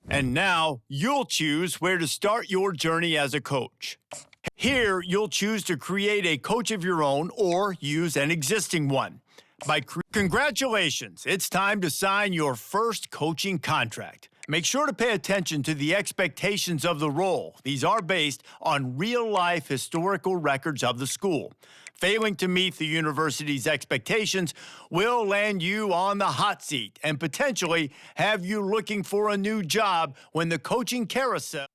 And now you'll choose where to start your journey as a coach. Here, you'll choose to create a coach of your own or use an existing one. Congratulations, it's time to sign your first coaching contract. Make sure to pay attention to the expectations of the role. These are based on real-life historical records of the school. Failing to meet the university's expectations will land you on the hot seat and potentially have you looking for a new job when the coaching carousel.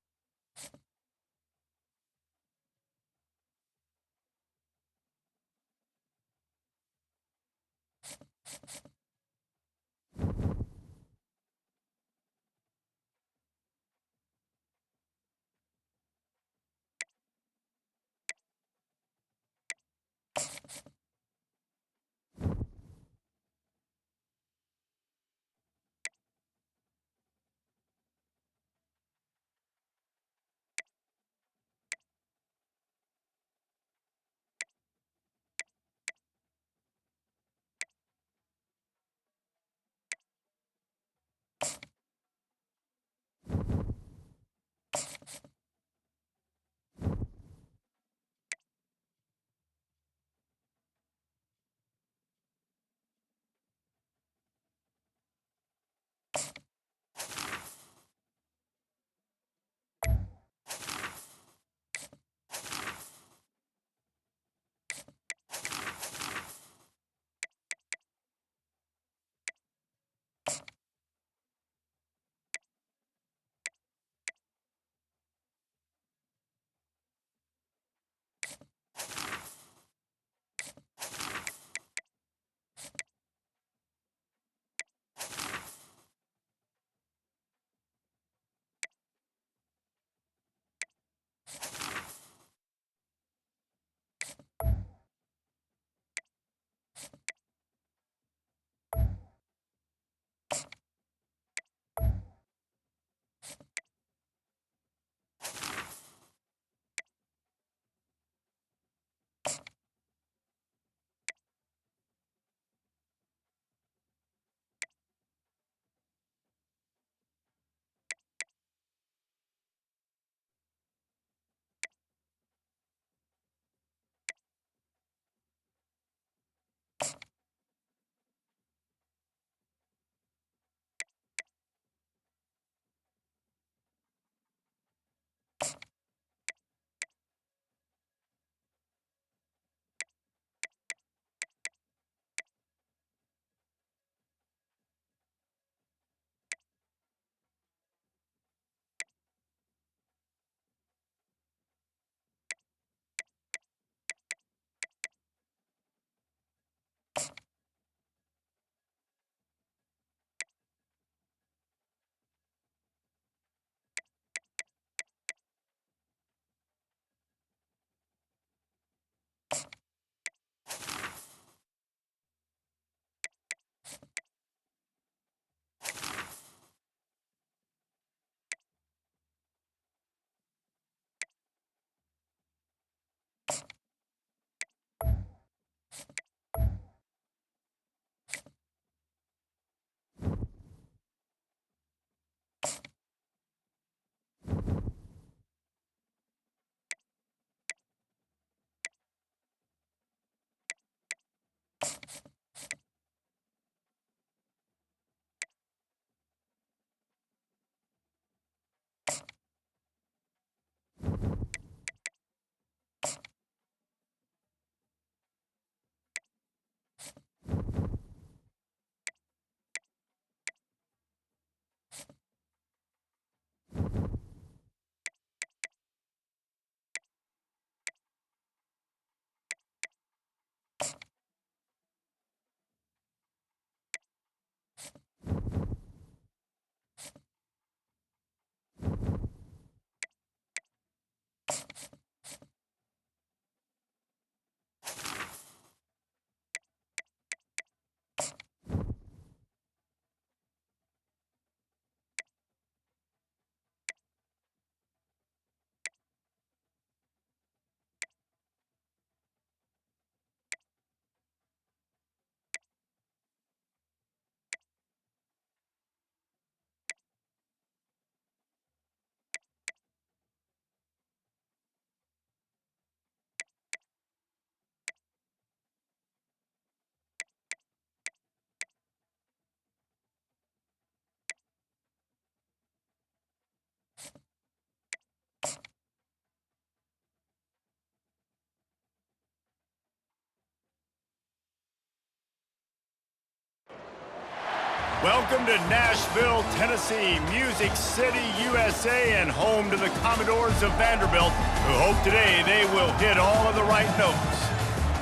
Welcome to Nashville, Tennessee, Music City, USA, and home to the Commodores of Vanderbilt, who hope today they will hit all of the right notes.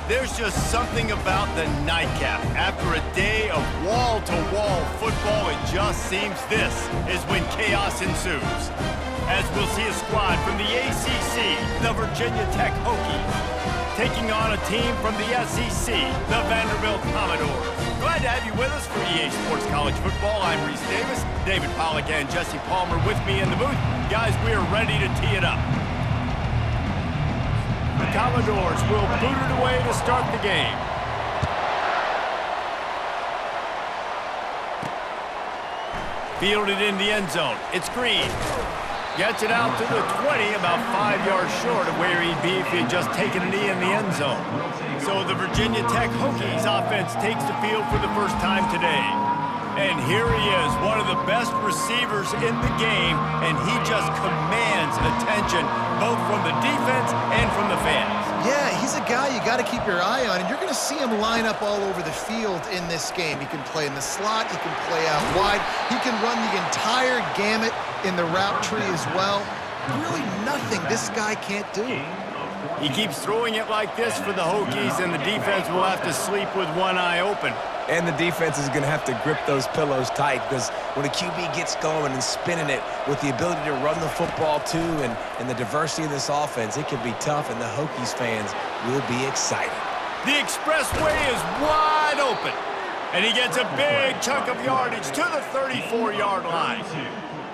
There's just something about the nightcap. After a day of wall-to-wall football, it just seems this is when chaos ensues. As we'll see a squad from the ACC, the Vriginia Tech Hookies, taking on a team from the SEC, the Vanderbilt Commodores. Glad to have you with us for EA Sports College Football. I'm Reese Davis, David Pollack and Jesse Palmer with me in the booth. Guys, we are ready to tee it up. The Commodores will boot it away to start the game. Fielded in the end zone. It's Green. Gets it out to the 20, about 5 yards short of where he'd be if he had just taken a knee in the end zone. So the Vriginia Tech Hookies offense takes the field for the first time today. And here he is, one of the best receivers in the game, and he just commands attention both from the defense and from the fans. Yeah, he's a guy you got to keep your eye on, and you're going to see him line up all over the field in this game. He can play in the slot, he can play out wide, he can run the entire gamut in the route tree as well. Really nothing this guy can't do. He keeps throwing it like this for the Hokies, and the defense will have to sleep with one eye open. And the defense is going to have to grip those pillows tight, because when a QB gets going and spinning it with the ability to run the football too and the diversity of this offense, it can be tough, and the Hokies fans will be excited. The expressway is wide open, and he gets a big chunk of yardage to the 34-yard line.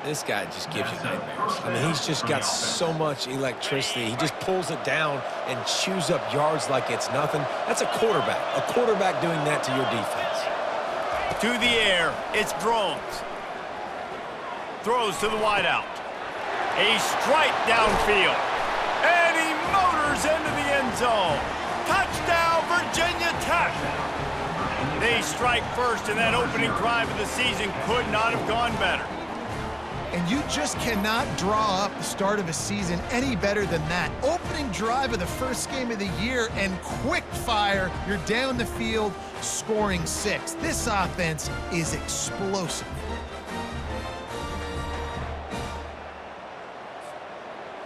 This guy just gives you nightmares. I mean, he's just got so much electricity. He just pulls it down and chews up yards like it's nothing. That's a quarterback doing that to your defense. To the air, it's Drones. Throws to the wideout. A strike downfield. And he motors into the end zone. Touchdown, Vriginia Tech. They strike first, and that opening drive of the season could not have gone better. And you just cannot draw up the start of a season any better than that. Opening drive of the first game of the year, and quick fire, you're down the field scoring 6. This offense is explosive.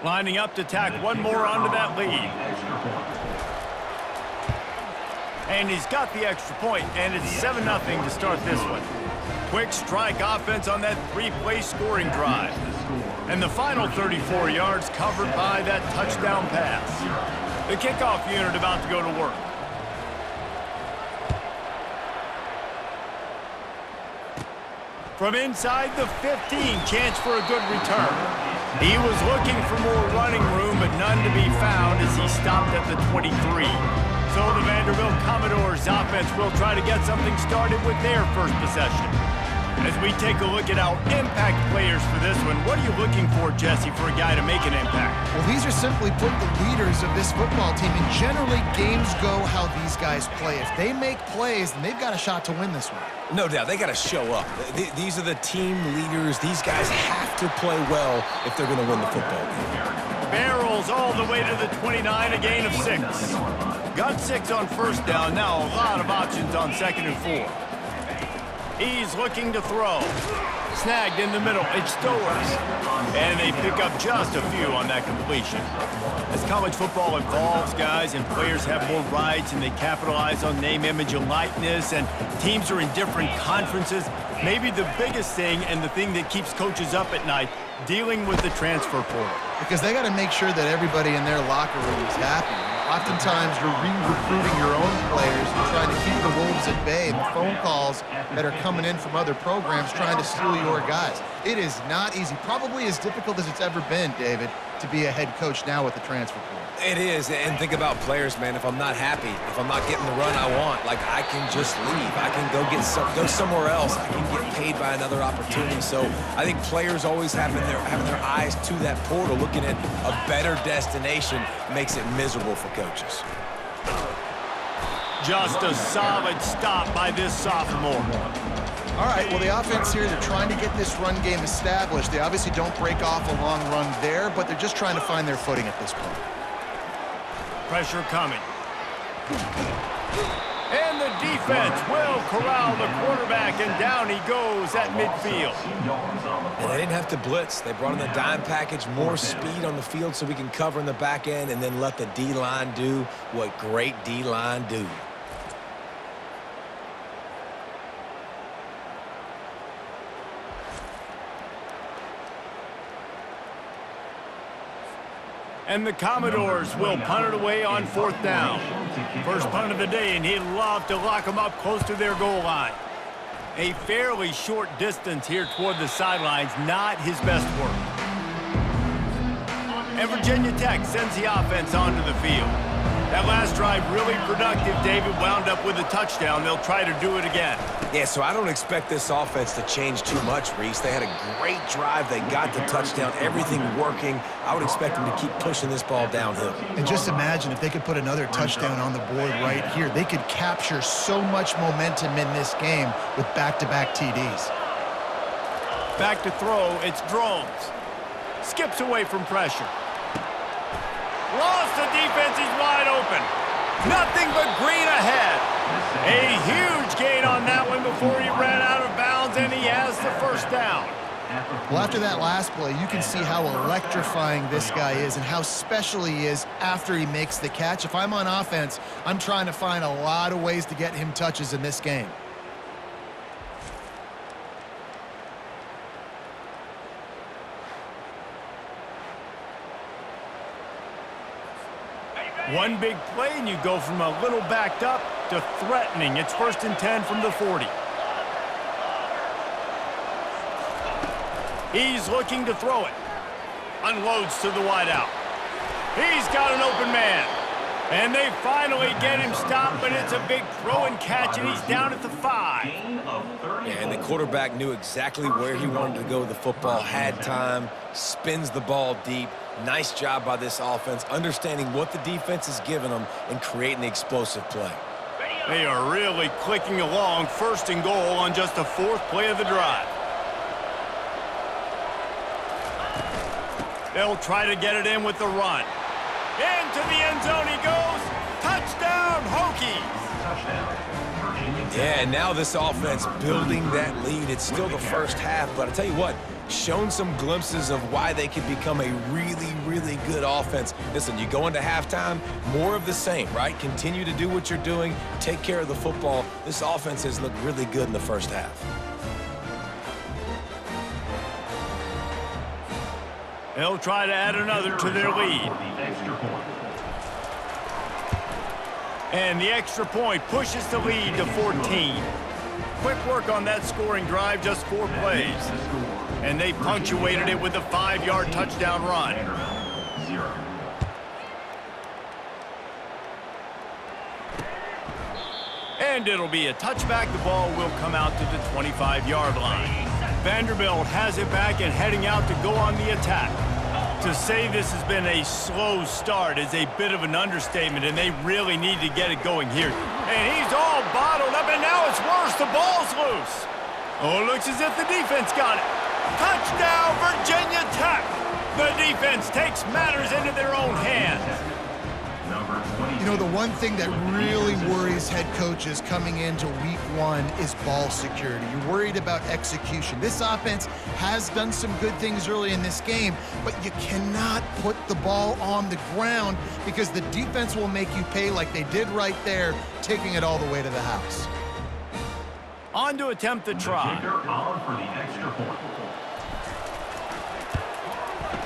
Lining up to tack one more onto that lead. And he's got the extra point, and it's 7-0 to start this one. Quick strike offense on that 3-play scoring drive. And the final 34 yards covered by that touchdown pass. The kickoff unit about to go to work. From inside the 15, chance for a good return. He was looking for more running room, but none to be found as he stopped at the 23. So the Vanderbilt Commodores offense will try to get something started with their first possession. As we take a look at our impact players for this one, what are you looking for, Jesse, for a guy to make an impact? Well, these are simply put the leaders of this football team, and generally games go how these guys play. If they make plays, then they've got a shot to win this one. No doubt, they got to show up. These are the team leaders. These guys have to play well if they're going to win the football game. Barrels all the way to the 29, a gain of 6. Got 6 on first down, now a lot of options on 2nd and 4. He's looking to throw. Snagged in the middle, it's Stowers. And they pick up just a few on that completion. As college football evolves, guys, and players have more rights and they capitalize on name, image, and likeness, and teams are in different conferences, maybe the biggest thing and the thing that keeps coaches up at night, dealing with the transfer portal. Because they got to make sure that everybody in their locker room is happy. Oftentimes, you're re-recruiting your own players and trying to keep the Wolves at bay, and the phone calls that are coming in from other programs trying to steal your guys. It is not easy. Probably as difficult as it's ever been, David, to be a head coach now with the transfer portal. It is, and think about players, man. If I'm not happy, if I'm not getting the run I want, like, I can just leave. I can go somewhere else. I can get paid by another opportunity. So I think players always having their eyes to that portal, looking at a better destination, makes it miserable for coaches. Just a solid stop by this sophomore. All right, well, the offense here, they're trying to get this run game established. They obviously don't break off a long run there, but they're just trying to find their footing at this point. Pressure coming. And the defense will corral the quarterback, and down he goes at midfield. And they didn't have to blitz. They brought in the dime package, more speed on the field so we can cover in the back end and then let the D-line do what great D-line do. And the Commodores will punt it away on 4th down. First punt of the day, and he'd love to lock them up close to their goal line. A fairly short distance here toward the sidelines, not his best work. And Virginia Tech sends the offense onto the field. That last drive really productive. David wound up with a touchdown. They'll try to do it again. Yeah, so I don't expect this offense to change too much, Reese. They had a great drive. They got the touchdown, everything working. I would expect them to keep pushing this ball downhill. And just imagine if they could put another touchdown on the board right here. They could capture so much momentum in this game with back-to-back TDs. Back to throw, it's Drones. Skips away from pressure. Lost the defense, he's wide open. Nothing but green ahead. A huge gain on that one before he ran out of bounds, and he has the first down. Well, after that last play, you can see how electrifying this guy is and how special he is after he makes the catch. If I'm on offense, I'm trying to find a lot of ways to get him touches in this game. One big play, and you go from a little backed up to threatening. It's 1st and 10 from the 40. He's looking to throw it. Unloads to the wideout. He's got an open man. And they finally get him stopped, but it's a big throw and catch, and he's down at the 5. And the quarterback knew exactly where he wanted to go with the football, had time, spins the ball deep. Nice job by this offense, understanding what the defense is giving them and creating the explosive play. They are really clicking along, 1st and goal on just the 4th play of the drive. They'll try to get it in with the run. Into the end zone he goes. Touchdown, Hokies! Yeah, and now this offense building that lead. It's still the first half, but I tell you what, shown some glimpses of why they could become a really, really good offense. Listen, you go into halftime, more of the same, right? Continue to do what you're doing, take care of the football. This offense has looked really good in the first half. They'll try to add another to their lead. And the extra point pushes the lead to 14. Quick work on that scoring drive, just 4 plays. And they punctuated it with a 5-yard touchdown run. And it'll be a touchback. The ball will come out to the 25-yard line. Vanderbilt has it back and heading out to go on the attack. To say this has been a slow start is a bit of an understatement, and they really need to get it going here. And he's all bottled up, and now it's worse. The ball's loose. Oh, it looks as if the defense got it. Touchdown, Virginia Tech! The defense takes matters into their own hands. You know, the one thing that really worries head coaches coming into week 1 is ball security. You're worried about execution. This offense has done some good things early in this game, but you cannot put the ball on the ground because the defense will make you pay like they did right there, taking it all the way to the house. On to attempt the try.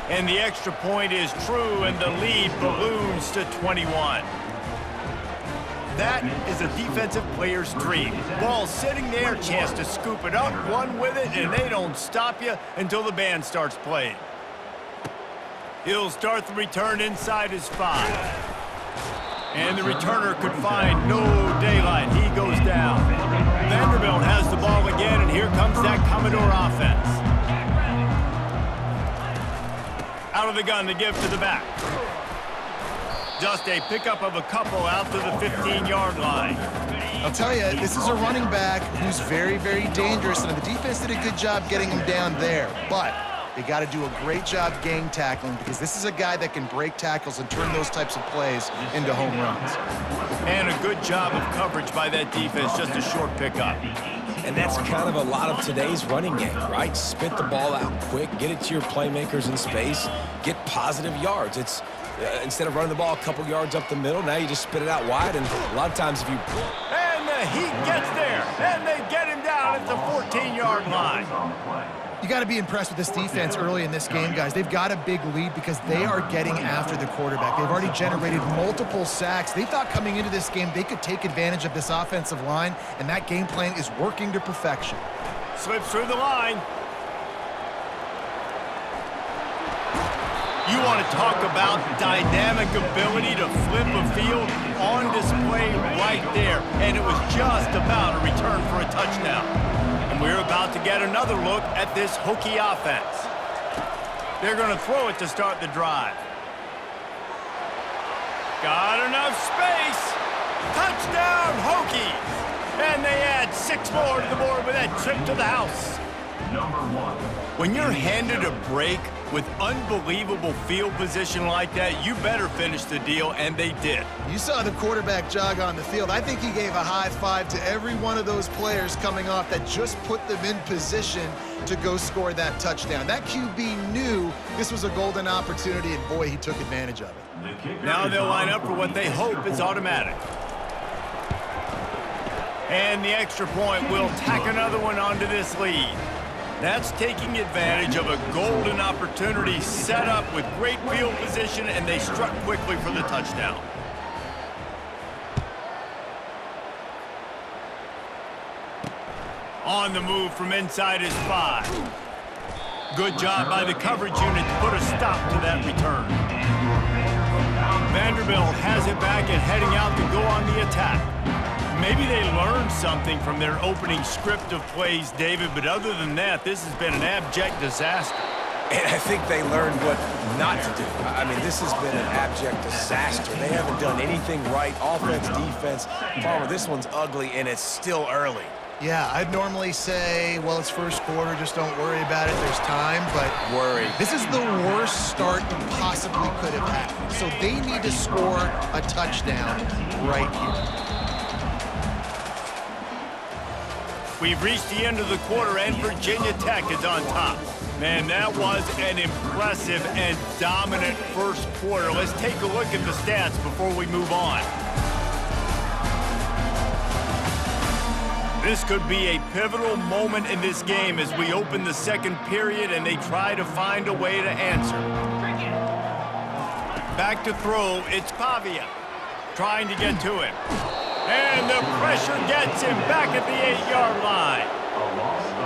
And the extra point is true, and the lead balloons to 21. That is a defensive player's dream. Ball sitting there, chance to scoop it up, run with it, and they don't stop you until the band starts playing. He'll start the return inside his 5. And the returner could find no daylight. He goes down. Vanderbilt has the ball again, and here comes that Commodore offense. Out of the gun, the give to the back. Just a pickup of a couple out to the 15-yard line. I'll tell you, this is a running back who's very, very dangerous, and the defense did a good job getting him down there. But they got to do a great job gang tackling because this is a guy that can break tackles and turn those types of plays into home runs. And a good job of coverage by that defense, just a short pickup. And that's kind of a lot of today's running game, right? Spit the ball out quick, get it to your playmakers in space, get positive yards. It's instead of running the ball a couple yards up the middle, now you just spit it out wide, and a lot of times if you... And the Heat gets there, and they get him down at the 14-yard line. You got to be impressed with this defense early in this game, guys. They've got a big lead because they are getting after the quarterback. They've already generated multiple sacks. They thought coming into this game they could take advantage of this offensive line, and that game plan is working to perfection. Slips through the line. You want to talk about dynamic ability to flip a field on display right there. And it was just about a return for a touchdown. And we're about to get another look at this Hokie offense. They're going to throw it to start the drive. Got enough space. Touchdown, Hokies. And they add 6 more to the board with that trip to the house. When you're handed a break with unbelievable field position like that, you better finish the deal, and they did. You saw the quarterback jog on the field. I think he gave a high five to every one of those players coming off that just put them in position to go score that touchdown. That QB knew this was a golden opportunity, and boy, he took advantage of it. Now they'll line up for what they hope is automatic. And the extra point will tack another one onto this lead. That's taking advantage of a golden opportunity set up with great field position, and they struck quickly for the touchdown. On the move from inside his 5. Good job by the coverage unit to put a stop to that return. Vanderbilt has it back and heading out to go on the attack. Maybe they learned something from their opening script of plays, David, but other than that, this has been an abject disaster. And I think they learned what not to do. I mean, this has been an abject disaster. They haven't done anything right, offense, defense. Palmer, this one's ugly, and it's still early. Yeah, I'd normally say, well, it's first quarter, just don't worry about it, there's time, but Worry. This is the worst start you possibly could have had. So they need to score a touchdown right here. We've reached the end of the quarter, and Vriginia Tech is on top. Man, that was an impressive and dominant first quarter. Let's take a look at the stats before we move on. This could be a pivotal moment in this game as we open the second period and they try to find a way to answer. Back to throw, it's Pavia trying to get to him. And the pressure gets him back at the 8-yard line.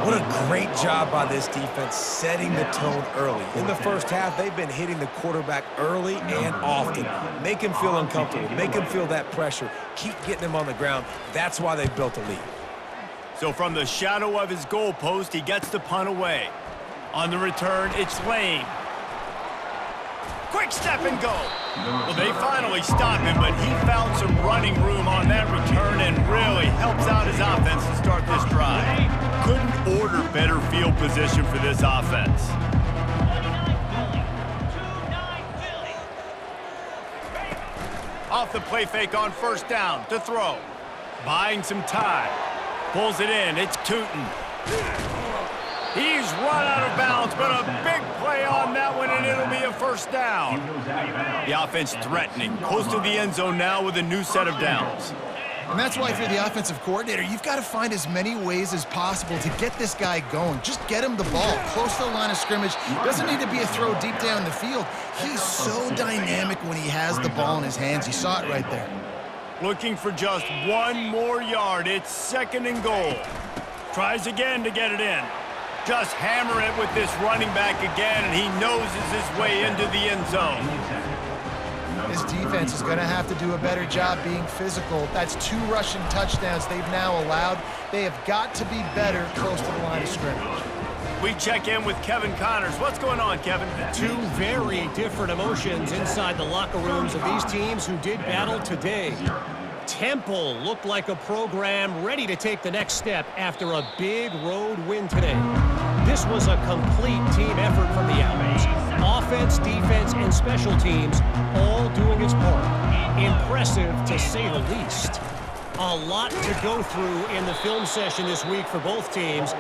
What a great job by this defense setting the tone early. In the first half, they've been hitting the quarterback early and often. Make him feel uncomfortable. Make him feel that pressure. Keep getting him on the ground. That's why they built a lead. So from the shadow of his goalpost, he gets the punt away. On the return, it's Lane. Quick step and go. Well, they finally stop him, but he found some running room on that return and really helps out his offense to start this drive. Couldn't order better field position for this offense. Off the play fake on first down to throw. Buying some time. Pulls it in. It's Tootin. He's run out of bounds, but a big play on that one, and it'll be a first down. The offense threatening. Close to the end zone now with a new set of downs. And that's why if you're the offensive coordinator, you've got to find as many ways as possible to get this guy going. Just get him the ball close to the line of scrimmage. Doesn't need to be a throw deep down the field. He's so dynamic when he has the ball in his hands. You saw it right there. Looking for just one more yard. It's second and goal. Tries again to get it in. Just hammer it with this running back again, and he noses his way into the end zone. This defense is going to have to do a better job being physical. That's 2 rushing touchdowns they've now allowed. They have got to be better close to the line of scrimmage. We check in with Kevin Connors. What's going on, Kevin? 2 very different emotions inside the locker rooms of these teams who did battle today. Temple looked like a program ready to take the next step after a big road win today. This was a complete team effort from the Owls. Offense, defense, and special teams all doing its part. Impressive, to say the least. A lot to go through in the film session this week for both teams.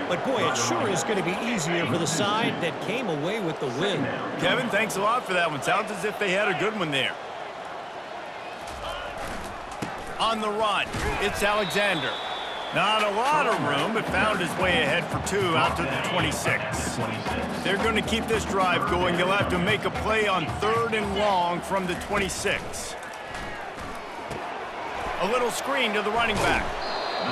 But, boy, it sure is going to be easier for the side that came away with the win. Kevin, thanks a lot for that one. Sounds as if they had a good one there. On the run, it's Alexander. Not a lot of room, but found his way ahead for two out to the 26. They're going to keep this drive going. They'll have to make a play on 3rd and long from the 26. A little screen to the running back.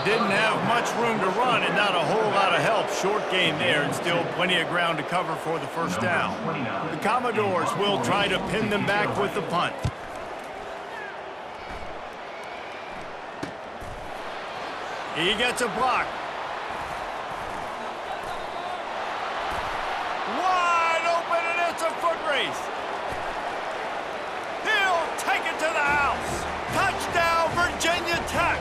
Didn't have much room to run and not a whole lot of help. Short gain there and still plenty of ground to cover for the first down. The Commodores will try to pin them back with the punt. He gets a block. Wide open, and it's a foot race. He'll take it to the house. Touchdown, Virginia Tech.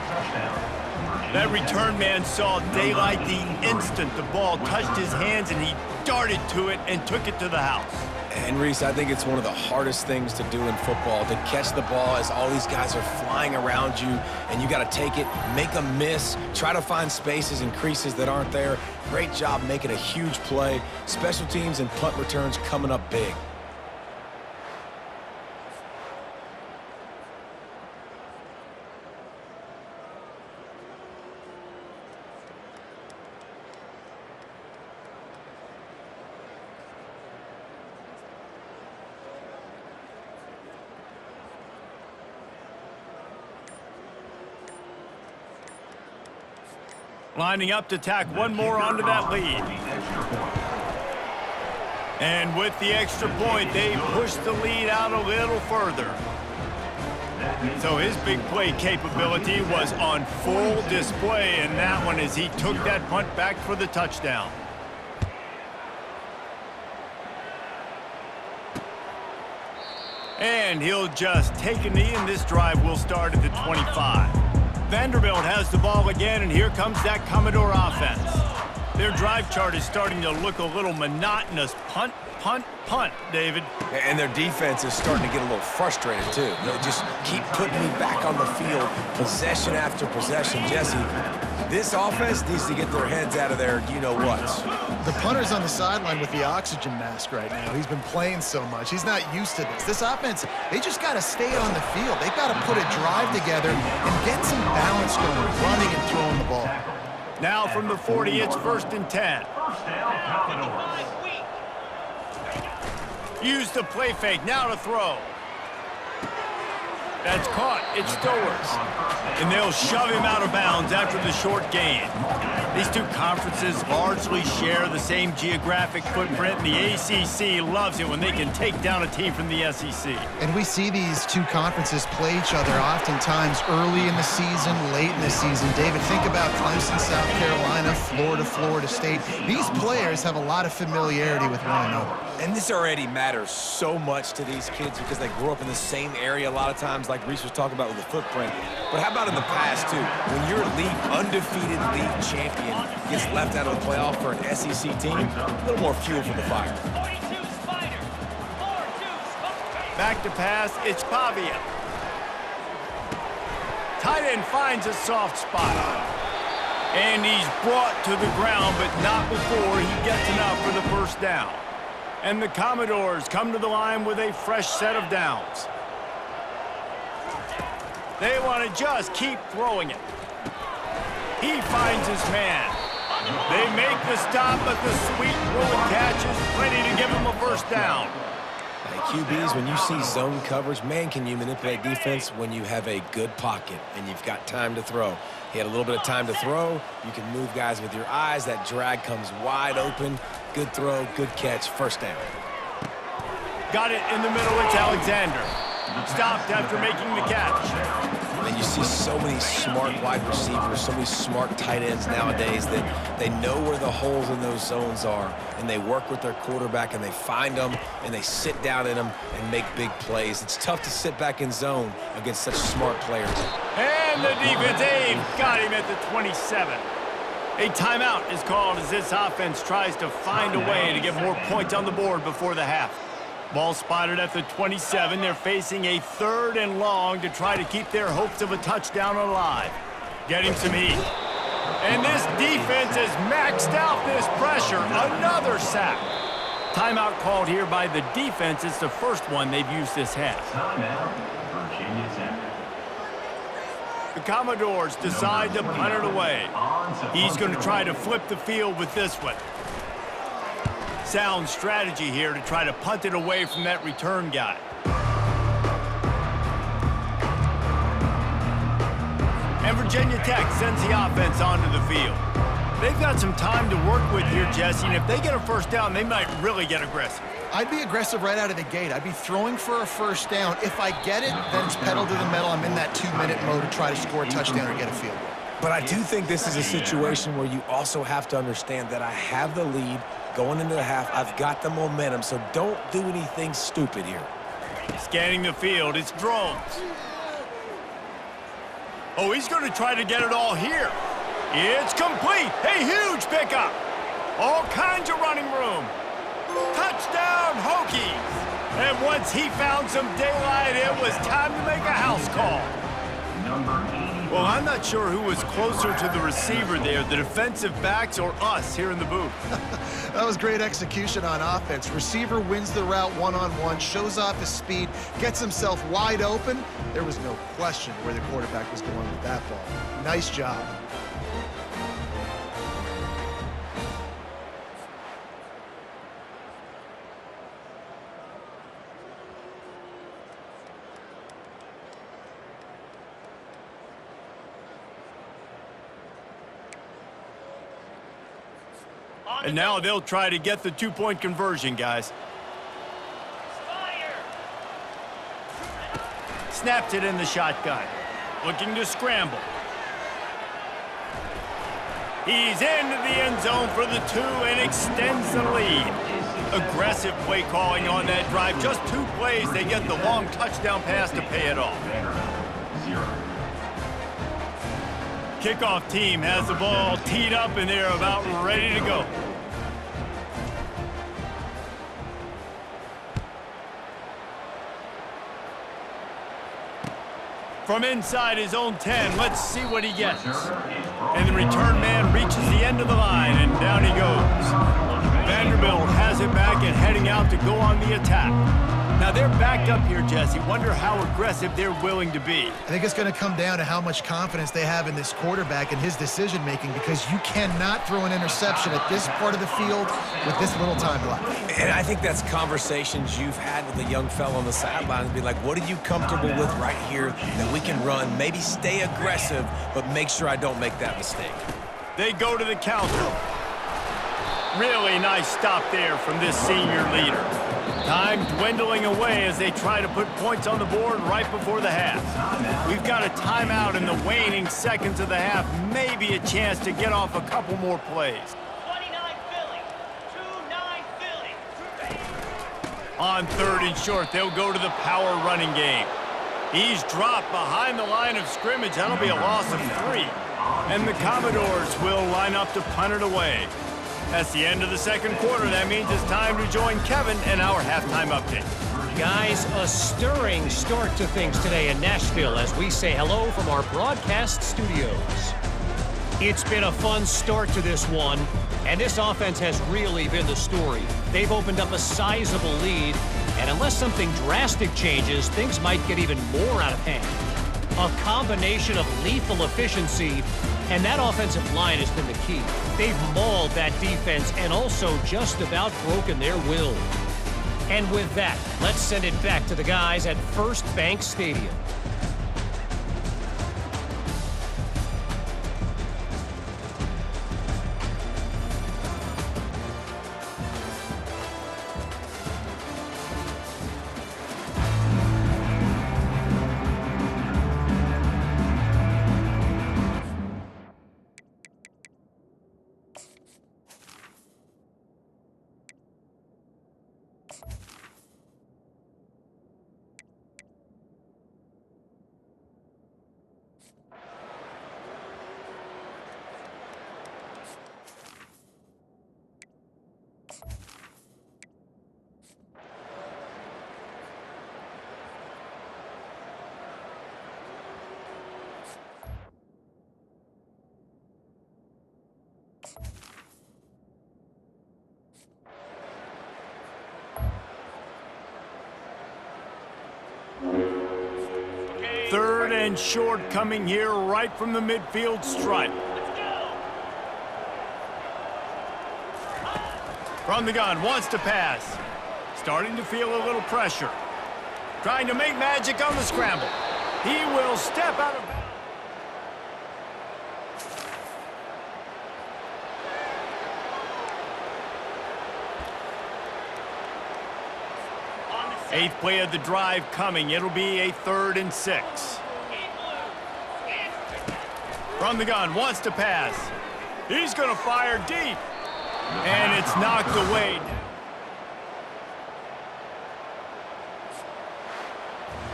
That return man saw daylight the instant the ball touched his hands, and he darted to it and took it to the house. And, Reese, I think it's one of the hardest things to do in football, to catch the ball as all these guys are flying around you, and you got to take it, make a miss, try to find spaces and creases that aren't there. Great job making a huge play. Special teams and punt returns coming up big. Lining up to tack one more onto that lead. And with the extra point, they push the lead out a little further. So his big play capability was on full display in that one as he took that punt back for the touchdown. And he'll just take a knee, and this drive will start at the 25. Vanderbilt has the ball again, and here comes that Commodore offense. Their drive chart is starting to look a little monotonous. Punt, punt, punt, David. And their defense is starting to get a little frustrated, too. They just keep putting me back on the field, possession after possession. Jesse, this offense needs to get their heads out of their you-know-whats. The punter's on the sideline with the oxygen mask right now. He's been playing so much. He's not used to this. This offense, they just got to stay on the field. They've got to put a drive together and get some balance going, running and throwing the ball. Now from the 40, it's 1st and 10. Use the play fake, now to throw. That's caught, it's Stowers. And they'll shove him out of bounds after the short gain. These two conferences largely share the same geographic footprint, and the ACC loves it when they can take down a team from the SEC. And we see these two conferences play each other oftentimes early in the season, late in the season. David, think about Clemson, South Carolina, Florida, Florida State. These players have a lot of familiarity with one another. And this already matters so much to these kids because they grew up in the same area a lot of times, like Reese was talking about with the footprint. But how about in the past, too? When your undefeated league champion gets left out of the playoff for an SEC team, a little more fuel for the fire. Back to pass, it's Pavia. Tight end finds a soft spot. And he's brought to the ground, but not before he gets enough for the first down. And the Commodores come to the line with a fresh set of downs. They want to just keep throwing it. He finds his man. They make the stop, but the sweet throw catch is plenty to give him a first down. Hey, QBs, when you see zone coverage, man, can you manipulate defense when you have a good pocket and you've got time to throw. He had a little bit of time to throw. You can move guys with your eyes. That drag comes wide open. Good throw, good catch, first down. Got it in the middle, it's Alexander. Stopped after making the catch. And you see so many smart wide receivers, so many smart tight ends nowadays that they know where the holes in those zones are, and they work with their quarterback, and they find them, and they sit down in them and make big plays. It's tough to sit back in zone against such smart players. And the defense got him at the 27. A timeout is called as this offense tries to find a way to get more points on the board before the half. Ball spotted at the 27. They're facing a 3rd and long to try to keep their hopes of a touchdown alive. Getting some heat. And this defense has maxed out this pressure. Another sack. Timeout called here by the defense. It's the first one they've used this half. Timeout, Virginia Tech. The Commodores decide to punt it away. He's going to try to flip the field with this one. Sound strategy here to try to punt it away from that return guy. And Virginia Tech sends the offense onto the field. They've got some time to work with here, Jesse, and if they get a first down, they might really get aggressive. I'd be aggressive right out of the gate. I'd be throwing for a first down. If I get it, then it's pedal to the metal. I'm in that 2-minute mode to try to score a touchdown or get a field goal. But I do think this is a situation where you also have to understand that I have the lead going into the half. I've got the momentum, so don't do anything stupid here. Scanning the field, it's drones. Oh, he's going to try to get it all here. It's complete. A huge pickup. All kinds of running room. Touchdown, Hokies. And once he found some daylight, it was time to make a house call. Well, I'm not sure who was closer to the receiver there, the defensive backs or us here in the booth. That was great execution on offense. Receiver wins the route one-on-one, shows off his speed, gets himself wide open. There was no question where the quarterback was going with that ball. Nice job. And now they'll try to get the 2-point conversion, guys. Snaps it in the shotgun. Looking to scramble. He's into the end zone for the 2 and extends the lead. Aggressive play calling on that drive. Just 2 plays, they get the long touchdown pass to pay it off. Kickoff team has the ball teed up and they're about ready to go. From inside his own 10, let's see what he gets. And the return man reaches the end of the line, and down he goes. Vanderbilt has it back and heading out to go on the attack. Now they're backed up here, Jesse. Wonder how aggressive they're willing to be. I think it's going to come down to how much confidence they have in this quarterback and his decision-making, because you cannot throw an interception at this part of the field with this little time left. And I think that's conversations you've had with a young fellow on the sidelines. Be like, what are you comfortable with right here that we can run? Maybe stay aggressive, but make sure I don't make that mistake. They go to the counter. Really nice stop there from this senior leader. Time dwindling away as they try to put points on the board right before the half. We've got a timeout in the waning seconds of the half. Maybe a chance to get off a couple more plays. 29 Philly, 2-9 Philly. On 3rd and short, they'll go to the power running game. He's dropped behind the line of scrimmage. That'll be a loss of 3. And the Commodores will line up to punt it away. That's the end of the second quarter. That means it's time to join Kevin in our halftime update. Guys, a stirring start to things today in Nashville as we say hello from our broadcast studios. It's been a fun start to this one, and this offense has really been the story. They've opened up a sizable lead, and unless something drastic changes, things might get even more out of hand. A combination of lethal efficiency, and that offensive line has been the key. They've mauled that defense and also just about broken their will. And with that, let's send it back to the guys at First Bank Stadium. 3rd and short coming here right from the midfield stripe. From the gun, wants to pass. Starting to feel a little pressure. Trying to make magic on the scramble. He will step out of bounds. 8th play of the drive coming. It'll be a 3rd and 6. From the gun, wants to pass. He's going to fire deep. And it's knocked away.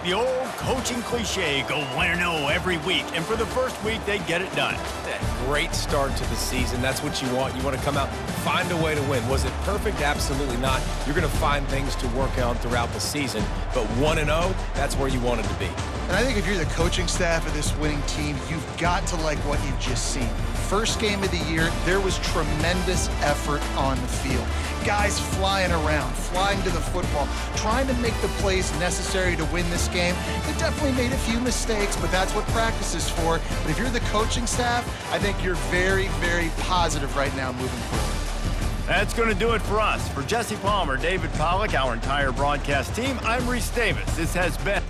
The old coaching cliche, go 1-0 every week. And for the first week, they get it done. Great start to the season. That's what you want. You want to come out, find a way to win. Was it perfect? Absolutely not. You're going to find things to work on throughout the season. But 1-0, that's where you wanted to be. And I think if you're the coaching staff of this winning team, you've got to like what you've just seen. First game of the year, there was tremendous effort on the field. Guys flying around, flying to the football, trying to make the plays necessary to win this game. They definitely made a few mistakes, but that's what practice is for. But if you're the coaching staff, I think you're very, very positive right now moving forward. That's going to do it for us. For Jesse Palmer, David Pollack, our entire broadcast team, I'm Reese Davis. This has been